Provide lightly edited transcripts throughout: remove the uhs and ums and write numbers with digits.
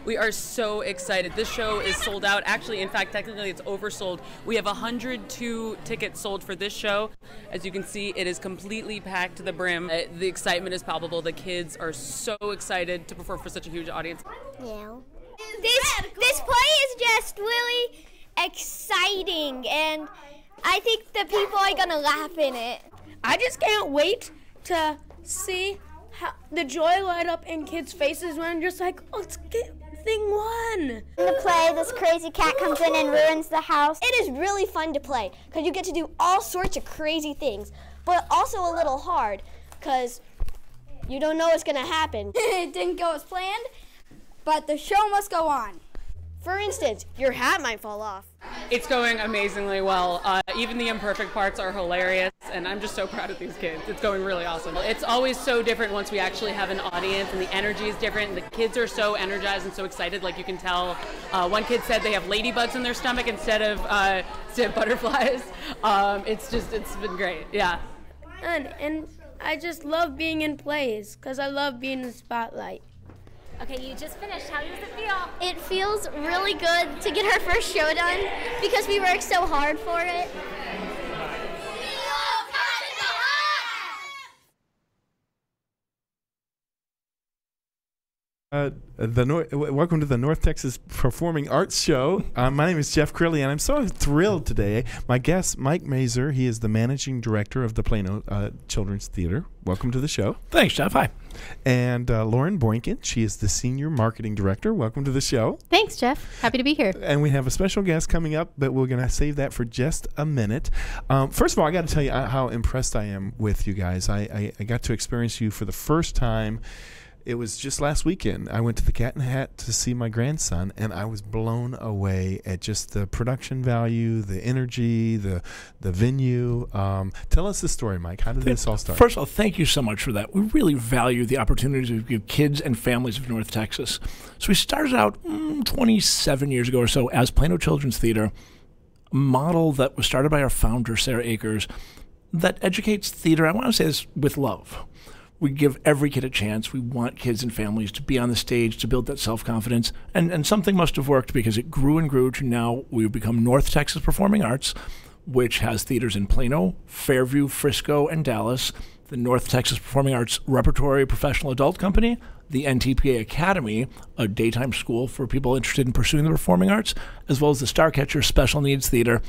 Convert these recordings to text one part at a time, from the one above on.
We are so excited. This show is sold out. Actually, in fact, technically it's oversold. We have 102 tickets sold for this show. As you can see, it is completely packed to the brim. The excitement is palpable. The kids are so excited to perform for such a huge audience. Yeah. This play is just really exciting, and I think the people are gonna laugh in it. I just can't wait to see how the joy light up in kids' faces when I'm just like, oh, it's thing one. In the play, this crazy cat comes in and ruins the house. It is really fun to play because you get to do all sorts of crazy things, but also a little hard because you don't know what's gonna happen. It didn't go as planned, but the show must go on. For instance, your hat might fall off. It's going amazingly well. Even the imperfect parts are hilarious, and I'm just so proud of these kids. It's going really awesome. It's always so different once we actually have an audience, and the energy is different. The kids are so energized and so excited, like you can tell. One kid said they have ladybugs in their stomach instead of butterflies. It's been great, yeah. And I just love being in plays because I love being in the spotlight. Okay, you just finished. How does it feel? It feels really good to get our first show done because we worked so hard for it. Welcome to the North Texas Performing Arts Show. My name is Jeff Crilley, and I'm so thrilled today. My guest, Mike Mazer, he is the managing director of the Plano Children's Theater. Welcome to the show. Thanks, Jeff. Hi. And Lauren Boynton, she is the senior marketing director. Welcome to the show. Thanks, Jeff. Happy to be here. And we have a special guest coming up, but we're going to save that for just a minute. First of all, I got to tell you how impressed I am with you guys. I got to experience you for the first time. It was just last weekend. I went to the Cat in the Hat to see my grandson, and I was blown away at just the production value, the energy, the venue. Tell us the story, Mike. How did this all start? First of all, thank you so much for that. We really value the opportunities we give kids and families of North Texas. So we started out 27 years ago or so as Plano Children's Theater, a model that was started by our founder, Sarah Akers, that educates theater, I want to say this, with love. We give every kid a chance. We want kids and families to be on the stage, to build that self-confidence. And something must have worked because it grew and grew to now we've become North Texas Performing Arts, which has theaters in Plano, Fairview, Frisco, and Dallas, the North Texas Performing Arts Repertory Professional Adult Company, the NTPA Academy, a daytime school for people interested in pursuing the performing arts, as well as the Starcatcher Special Needs Theater.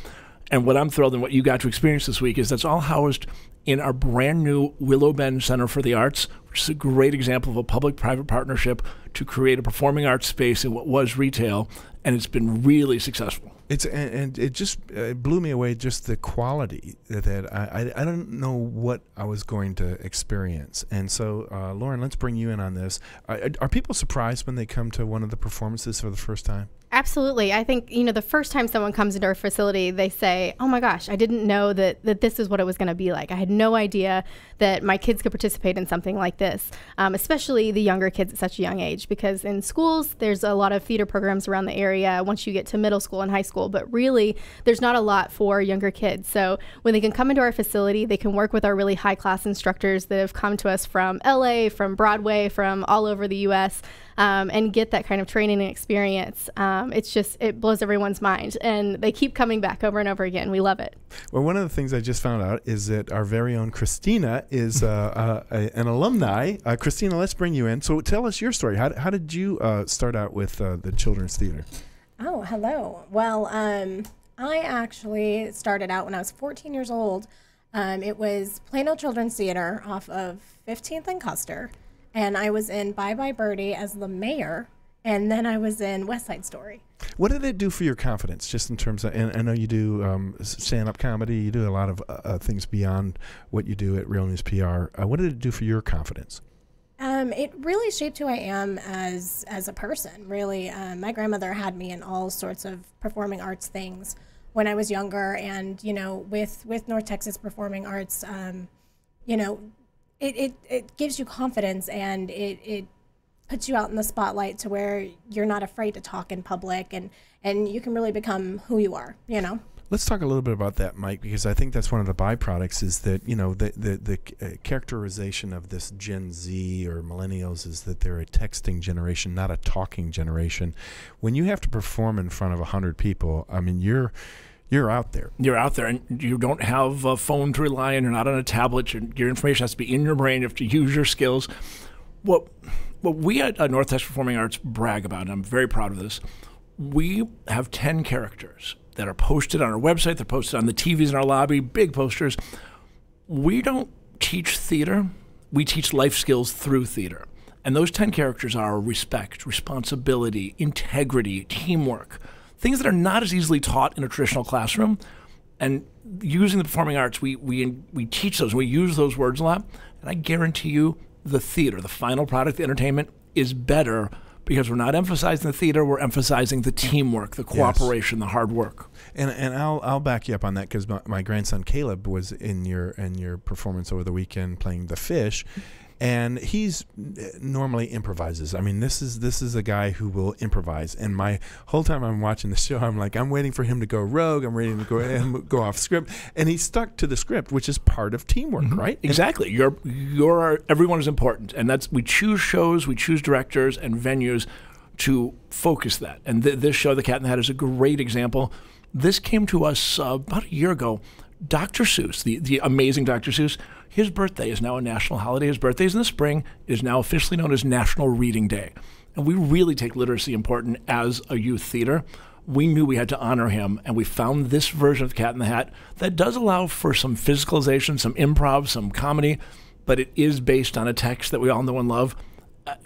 And what I'm thrilled and what you got to experience this week is that's all housed in our brand new Willow Bend Center for the Arts, which is a great example of a public-private partnership to create a performing arts space in what was retail, and it's been really successful. And it just blew me away, just the quality that I don't know what I was going to experience. And so, Lauren, let's bring you in on this. Are people surprised when they come to one of the performances for the first time? Absolutely. I think, the first time someone comes into our facility, they say, oh my gosh, I didn't know that this is what it was going to be like. I had no idea that my kids could participate in something like this, especially the younger kids at such a young age, because in schools, there's a lot of theater programs around the area once you get to middle school and high school, but really there's not a lot for younger kids. So when they can come into our facility, they can work with our really high-class instructors that have come to us from LA, from Broadway, from all over the U.S., and get that kind of training and experience. It blows everyone's mind, and they keep coming back over and over again. We love it. Well, one of the things I just found out is that our very own Christina is an alumni. Christina, let's bring you in. So tell us your story. How did you start out with the Children's Theater? Oh, hello. Well, I actually started out when I was 14 years old. It was Plano Children's Theater off of 15th and Custer. And I was in Bye Bye Birdie as the mayor, and then I was in West Side Story. What did it do for your confidence, just in terms of, and I know you do stand-up comedy, you do a lot of things beyond what you do at Real News PR. What did it do for your confidence? It really shaped who I am as a person, really. My grandmother had me in all sorts of performing arts things when I was younger, and, with North Texas Performing Arts, it gives you confidence, and it puts you out in the spotlight to where you're not afraid to talk in public, and you can really become who you are, let's talk a little bit about that, Mike, because I think that's one of the byproducts is that, the characterization of this Gen Z or millennials is that they're a texting generation, not a talking generation. When you have to perform in front of 100 people, I mean, you're out there. You're out there, and you don't have a phone to rely on. You're not on a tablet. Your information has to be in your brain. You have to use your skills. What we at North Texas Performing Arts brag about, and I'm very proud of this, we have 10 characters that are posted on our website. They're posted on the TVs in our lobby, big posters. We don't teach theater. We teach life skills through theater. And those 10 characters are respect, responsibility, integrity, teamwork, things that are not as easily taught in a traditional classroom. And using the performing arts, we teach those. We use those words a lot. And I guarantee you the theater, the final product, the entertainment, is better because we're not emphasizing the theater, we're emphasizing the teamwork, the cooperation, the hard work. And I'll back you up on that because my grandson Caleb was in your performance over the weekend playing the fish, and he's normally improvises. I mean, this is a guy who will improvise. And my whole time I'm watching the show, I'm like, I'm waiting for him to go rogue. I'm waiting to go off script, and he stuck to the script, which is part of teamwork, right? Exactly. Everyone is important, and we choose shows, we choose directors and venues to focus that. And this show, The Cat in the Hat, is a great example. This came to us about a year ago. Dr. Seuss, the amazing Dr. Seuss, his birthday is now a national holiday. His birthday is in the spring. It is now officially known as National Reading Day. And we really take literacy important as a youth theater. We knew we had to honor him, and we found this version of The Cat in the Hat that does allow for some physicalization, some improv, some comedy, but it is based on a text that we all know and love.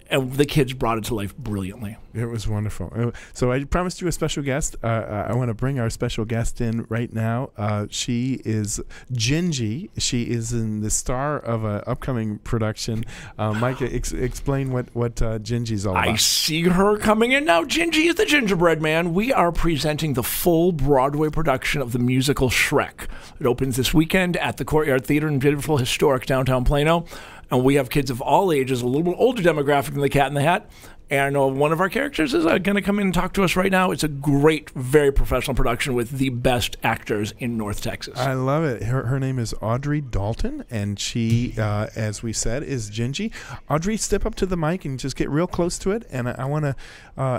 And the kids brought it to life brilliantly. It was wonderful. So I promised you a special guest. I want to bring our special guest in right now. She is Gingy. She is in the star of an upcoming production. Mike, explain what Gingy's all about. I see her coming in now. Gingy is the gingerbread man. We are presenting the full Broadway production of the musical Shrek. It opens this weekend at the Courtyard Theater in beautiful, historic downtown Plano. And we have kids of all ages, a little bit older demographic than The Cat in the Hat. And one of our characters is going to come in and talk to us right now. It's a great, very professional production with the best actors in North Texas. I love it. Her name is Audrey Dalton, and she, as we said, is Gingy. Audrey, step up to the mic and just get real close to it. And I want to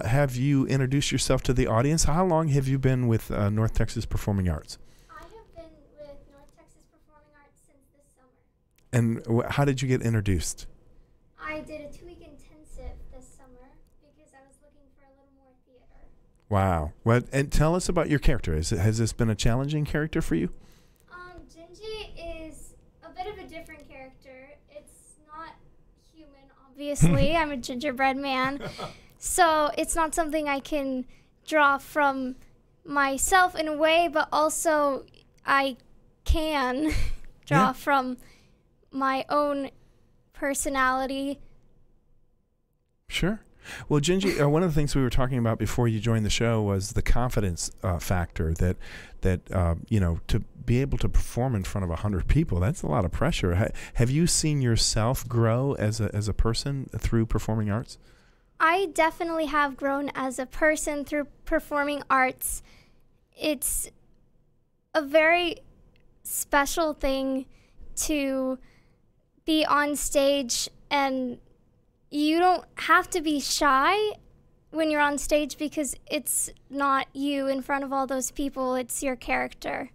have you introduce yourself to the audience. How long have you been with North Texas Performing Arts? And how did you get introduced? I did a 2-week intensive this summer because I was looking for a little more theater. Wow. And tell us about your character. Has this been a challenging character for you? Gingy is a bit of a different character. It's not human, obviously. I'm a gingerbread man. So it's not something I can draw from myself in a way, but also I can draw from my own personality. Sure. Well, Gingy, one of the things we were talking about before you joined the show was the confidence factor that to be able to perform in front of 100 people, that's a lot of pressure. Have you seen yourself grow as a person through performing arts? I definitely have grown as a person through performing arts. It's a very special thing to be on stage, and you don't have to be shy when you're on stage because it's not you in front of all those people, it's your character.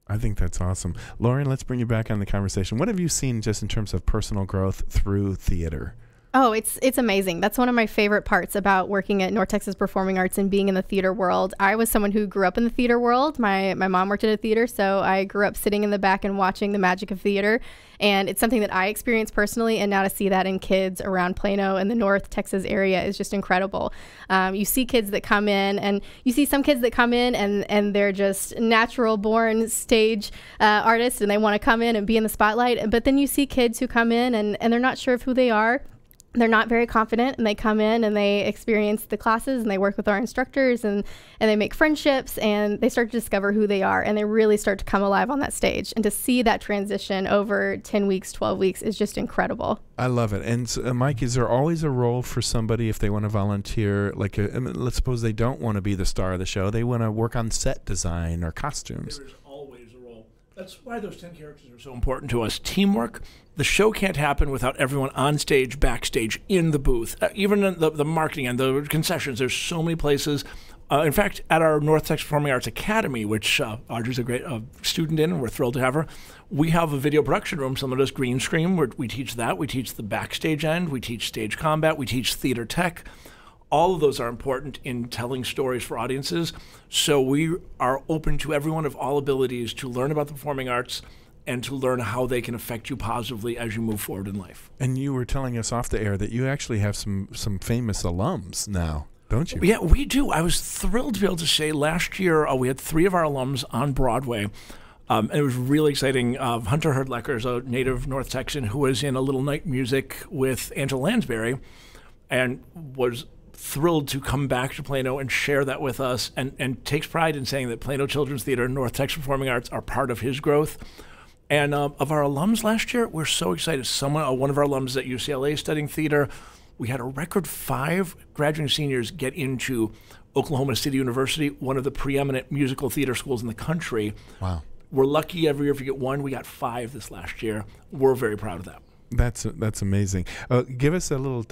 I think that's awesome. Lauren, let's bring you back on the conversation. What have you seen just in terms of personal growth through theater? Oh, it's amazing. That's one of my favorite parts about working at North Texas Performing Arts and being in the theater world. I was someone who grew up in the theater world. My mom worked in a theater, so I grew up sitting in the back and watching the magic of theater. And it's something that I experienced personally, and now to see that in kids around Plano and the North Texas area is just incredible. You see kids that come in, and you see some kids that come in and they're just natural born stage artists, and they want to come in and be in the spotlight. But then you see kids who come in and they're not sure of who they are. they're not very confident, and they come in and they experience the classes and they work with our instructors, and they make friendships, and they start to discover who they are, and they really start to come alive on that stage. And to see that transition over 10 weeks, 12 weeks is just incredible. I love it. And Mike, is there always a role for somebody if they want to volunteer? Like, let's suppose they don't want to be the star of the show. They want to work on set design or costumes. There's always a role. That's why those 10 characters are so important to us. Teamwork. The show can't happen without everyone on stage, backstage, in the booth. Even in the marketing and the concessions, there's so many places. In fact, at our North Texas Performing Arts Academy, which Audrey's a great student in, and we're thrilled to have her, we have a video production room. Some of us green screen, where we teach that. We teach the backstage end. We teach stage combat. We teach theater tech. All of those are important in telling stories for audiences. So we are open to everyone of all abilities to learn about the performing arts and to learn how they can affect you positively as you move forward in life. And you were telling us off the air that you actually have some famous alums now, don't you? Yeah, we do. I was thrilled to be able to say last year we had 3 of our alums on Broadway. And it was really exciting. Hunter Herdlecker is a native North Texan who was in A Little Night Music with Angela Lansbury and was thrilled to come back to Plano and share that with us, and takes pride in saying that Plano Children's Theater and North Texas Performing Arts are part of his growth. And of our alums last year, we're so excited. One of our alums is at UCLA studying theater. We had a record 5 graduating seniors get into Oklahoma City University, one of the preeminent musical theater schools in the country. Wow. We're lucky every year if you get 1. We got 5 this last year. We're very proud of that. That's amazing. Give us a little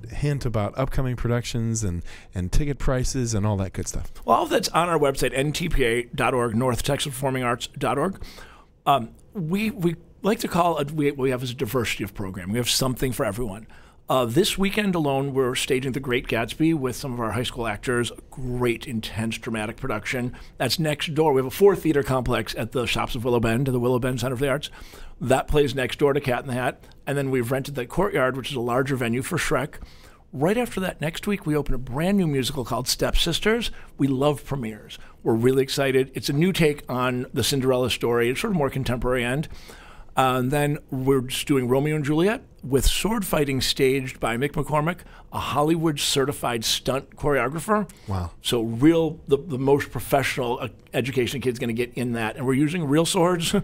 hint about upcoming productions and ticket prices and all that good stuff. Well, all of that's on our website, ntpa.org, northtexasperformingarts.org. We like to call it, we have as a diversity of program. We have something for everyone. This weekend alone, we're staging The Great Gatsby with some of our high school actors. Great, intense, dramatic production. That's next door. We have a 4-theater complex at the Shops of Willow Bend, the Willow Bend Center for the Arts. That plays next door to Cat in the Hat. And then we've rented the Courtyard, which is a larger venue for Shrek. Right after that, next week, we open a brand new musical called Stepsisters. We love premieres. We're really excited. It's a new take on the Cinderella story. It's sort of more contemporary end. And then we're just doing Romeo and Juliet with sword fighting staged by Mick McCormick, a Hollywood certified stunt choreographer. Wow. So the most professional education a kid's going to get in that. And we're using real swords.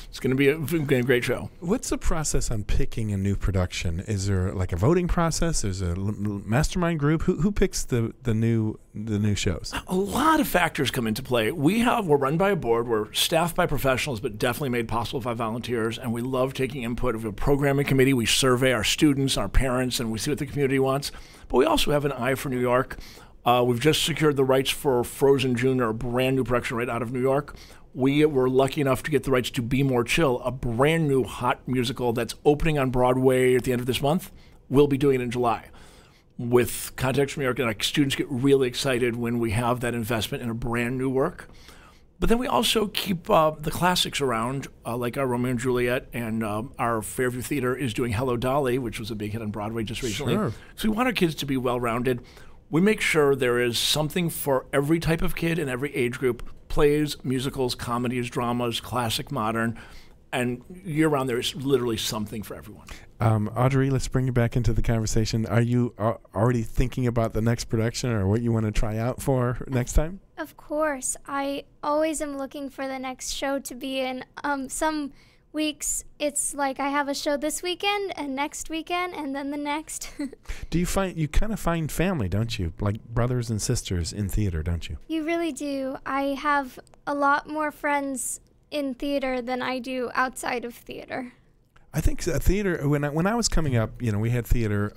It's going to be a great show. What's the process on picking a new production? Is there like a voting process? There's a mastermind group? Who picks the new shows? A lot of factors come into play. We're run by a board. We're staffed by professionals, but definitely made possible by volunteers. And we love taking input of a programming committee. We survey our students, our parents, and we see what the community wants. But we also have an eye for New York. We've just secured the rights for Frozen Junior, a brand new production right out of New York. We were lucky enough to get the rights to Be More Chill, a brand new hot musical that's opening on Broadway at the end of this month. We'll be doing it in July. With Context from New York, and our students get really excited when we have that investment in a brand new work. But then we also keep the classics around, like our Romeo and Juliet, and our Fairview Theater is doing Hello Dolly, which was a big hit on Broadway just recently. Sure. So we want our kids to be well-rounded. We make sure there is something for every type of kid and every age group. Plays, musicals, comedies, dramas, classic, modern, and year-round there is literally something for everyone. Audrey, let's bring you back into the conversation. Are you already thinking about the next production or what you want to try out for next time? Of course. I always am looking for the next show to be in. Some weeks it's like I have a show this weekend and next weekend and then the next. Do you kind of find family, don't you? Like brothers and sisters in theater, don't you? You really do. I have a lot more friends in theater than I do outside of theater. I think theater, when I was coming up, we had theater,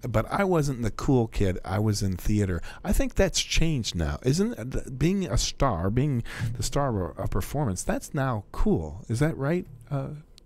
but I wasn't the cool kid. I was in theater. I think that's changed now. Isn't it? Being the star of a performance, that's now cool. Is that right?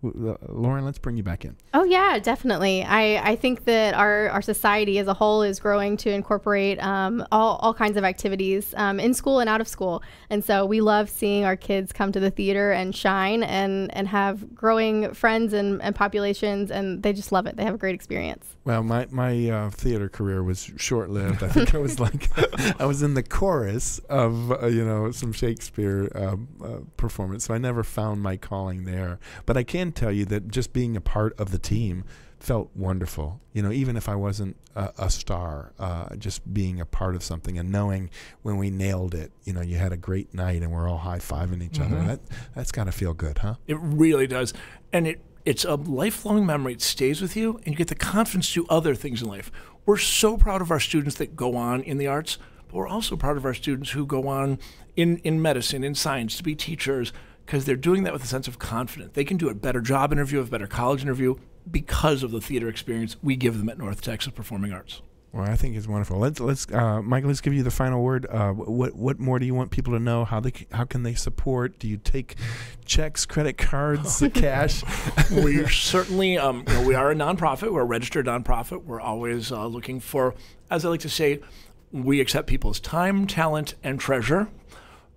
Lauren, let's bring you back in. Oh yeah, definitely. I think that our society as a whole is growing to incorporate all kinds of activities in school and out of school. And so we love seeing our kids come to the theater and shine and have growing friends and populations, and they just love it. They have a great experience. Well, my theater career was short-lived. I think I was in the chorus of some Shakespeare performance, so I never found my calling there. But I can can tell you that just being a part of the team felt wonderful. You know, even if I wasn't a star, just being a part of something and knowing when we nailed it, you know, you had a great night and we're all high-fiving each other. That's got to feel good, huh? It really does. And it's a lifelong memory. It stays with you, and you get the confidence to do other things in life. We're so proud of our students that go on in the arts, but we're also proud of our students who go on in medicine, in science, to be teachers, because they're doing that with a sense of confidence. They can do a better job interview, a better college interview, because of the theater experience we give them at North Texas Performing Arts. Well, I think it's wonderful. Let's Michael, let's give you the final word. What more do you want people to know? How can they support? Do you take checks, credit cards, cash? We certainly, we are a nonprofit. We're a registered nonprofit. We're always looking for, as I like to say, we accept people's time, talent, and treasure.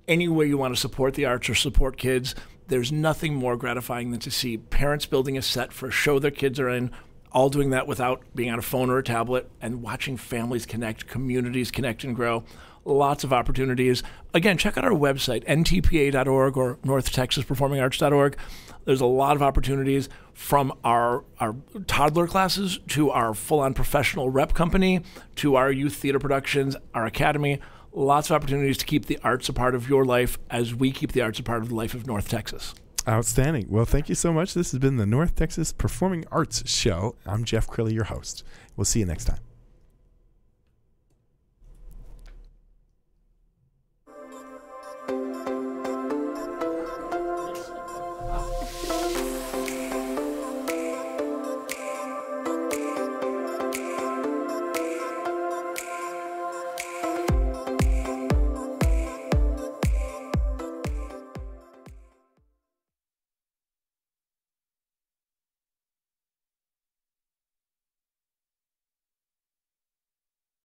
Any way you want to support the arts or support kids, there's nothing more gratifying than to see parents building a set for a show their kids are in, all doing that without being on a phone or a tablet, and watching families connect, communities connect and grow. Lots of opportunities. Again, check out our website, ntpa.org or northtexasperformingarts.org. There's a lot of opportunities from our toddler classes to our full-on professional rep company to our youth theater productions, our academy. Lots of opportunities to keep the arts a part of your life as we keep the arts a part of the life of North Texas. Outstanding. Well, thank you so much. This has been the North Texas Performing Arts Show. I'm Jeff Crilley, your host. We'll see you next time.